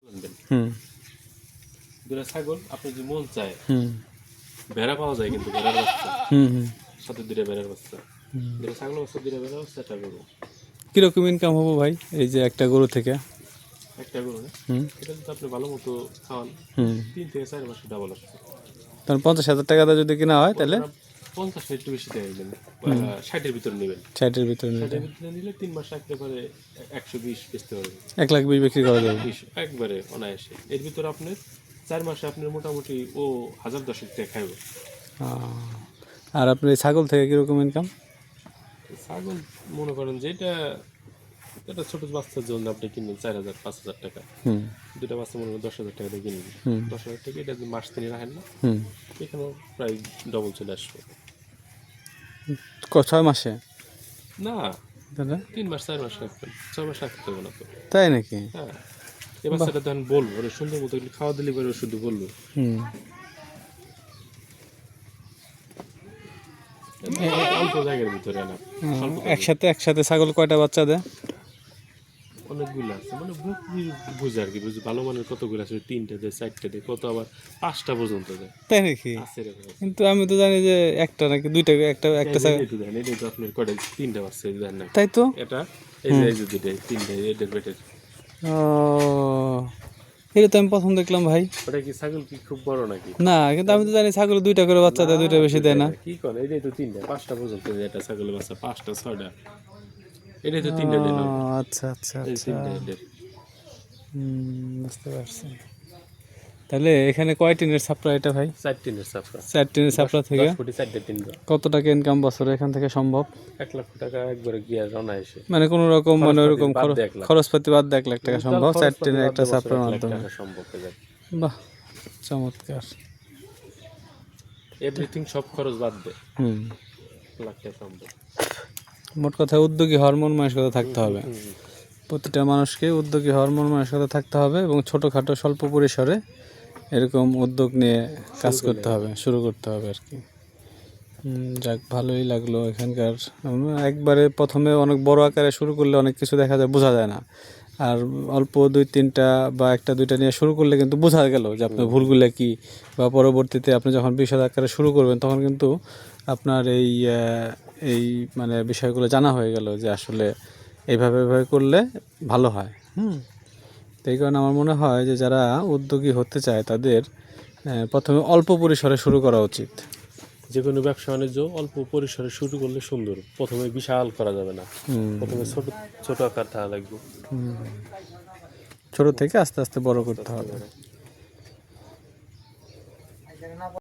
আনবেন। হুম দুটা ছাগল আপনার যে মন চায়, হুম ভেড়া পাওয়া যায় কিন্তু ভেড়ার বাচ্চা হুম হুম সাথে দুটা ভেড়ার বাচ্চা, দুটা ছাগল বাচ্চা দুটা ভেড়ার বাচ্চা একটা গরু। কিরকম ইনকাম হবো ভাই এই যে একটা গরু থেকে? একটা গরু না, হুম এটা যদি আপনি ভালো মতো খাওয়ান হুম 3 থেকে 4 মাসে ডাবল আসছে। তখন 50,000 টাকাটা যদি কিনা হয় তাহলে 50 একটু বেশি দিয়ে নেবেন, 60-এর ভিতরে নেবেন। 60-এর ভিতরে নিতে 60-এর ভিতরে নিলে 3 মাস রাখতে পারে 120 বেচতে পারবে। 1,20,000 বিক্রি করা যাবে। 20 একবারে অনায়াসে। এর ভিতরে আপনার 4 মাসে আপনার মোটামুটি ও 1010 টাকা খাইবে। আর আপনি ছাগল থেকে কিরকম ইনকাম? ছাগল মনে করেন যে এটা ছোট বাচ্চার জন্য আপনি কিনবেন 4,000-5,000 টাকা, হুম দুটা বাচ্চা মনে করেন 10,000 টাকা দিয়ে কিনবেন। হুম 10,000 টাকা এটা যদি মাস তিনি রাখেন না, হুম এখানেও প্রায় ডবল চলে আসবে। 6 মাসে? না, দাদা 3 মাস 4 মাস রাখবেন, 6 মাস রাখতে হবে না তো। তাই নাকি? হ্যাঁ, এই বাচ্চাটা তখন বলবো ওরা সুন্দর মতো খাওয়া দিলে পরে ও শুধু বলবো। হুম অল্প জায়গার ভিতরে না, স্বল্প জায়গায়। একসাথে ছাগল কয়টা বাচ্চা দেয়? অনেকগুলো আছে, মানে বুঝে আর কি, বুঝি ভালো মানের কতগুলো আছে, 3টে দেয় 4টে দেয়, কত আবার 5টা পর্যন্ত দেয়। তাই নাকি? আছে এরকম আছে। কিন্তু আমি তো জানি যে একটা নাকি দুইটা, একটা একটা ছাগল। এই তো দেখেন, এই তো আপনার কয়টা 3টা বাচ্চা এই দেখেন না, তাই তো। এটা এই যে দুইটা 3টে এদের পেটের। ও, এটা তো আমি প্রথম দেখলাম ভাই। ওটা কি ছাগল কি খুব বড় নাকি? না, কিন্তু আমি তো জানি ছাগল দুইটা করে বাচ্চা দেয়, দুইটা বেশি দেয় না। কি করে এইটাই তো 3টা 5টা পর্যন্ত দেয়, এটা ছাগলের বাচ্চা 5টা 6টা, এটাই তো 3টা দিন হবে। আচ্ছা আচ্ছা এই আচ্ছা, 3টা এদের। বুঝতে পারছি। তাহলে এখানে কয় টিনের ছাপড়া এটা ভাই? 4 টিনের সাফরা, 4 টিনের ছাপড়া থেকে 10 ফুটি 4টে টিন দেয়। কত টাকা ইনকাম বছরে এখান থেকে সম্ভব? 1 লক্ষ টাকা একবারে গিয়ে অনায়াসে। মানে কোনো রকম মানে ওরকম বাদ দিয়ে 1 লাখ। খরচপাতি বাদ দিয়ে 1,00,000 টাকা সম্ভব 4 টিনের একটা বছরে ছাপড়ার 1 লাখ মাধ্যমে? টাকা সম্ভব হয়ে যায়। বাহ, চমৎকার। এভরিথিং সব খরচ বাদ দে হুম 1 লাখ টাকা সম্ভব। মোট কথা উদ্যোগী হরমোন মানসিকতা থাকতে হবে। প্রতিটা মানুষকে উদ্যোগী হরমোন মানসিকতা থাকতে হবে এবং ছোটোখাটো স্বল্প পরিসরে এরকম উদ্যোগ নিয়ে কাজ করতে হবে, শুরু করতে হবে আর কি। যাক, ভালোই লাগলো এখানকার। একবারে প্রথমে অনেক বড় আকারে শুরু করলে অনেক কিছু দেখা যায়, বোঝা যায় না। আর অল্প 2-3টা বা 1-2টা নিয়ে শুরু করলে কিন্তু বোঝা গেল যে আপনার ভুলগুলো কি, বা পরবর্তীতে আপনি যখন বিশদ আকারে শুরু করবেন তখন কিন্তু আপনার এই মানে বিষয়গুলো জানা হয়ে গেল যে আসলে এইভাবে করলে ভালো হয়। তো এই কারণে আমার মনে হয় যে যারা উদ্যোগী হতে চায় তাদের প্রথমে অল্প পরিসরে শুরু করা উচিত। যে কোনো ব্যবসা বাণিজ্য অল্প পরিসরে শুরু করলে সুন্দর, প্রথমে বিশাল করা যাবে না, প্রথমে ছোট ছোট আকার থাকা লাগবে। ছোট থেকে আস্তে আস্তে বড় করতে হবে।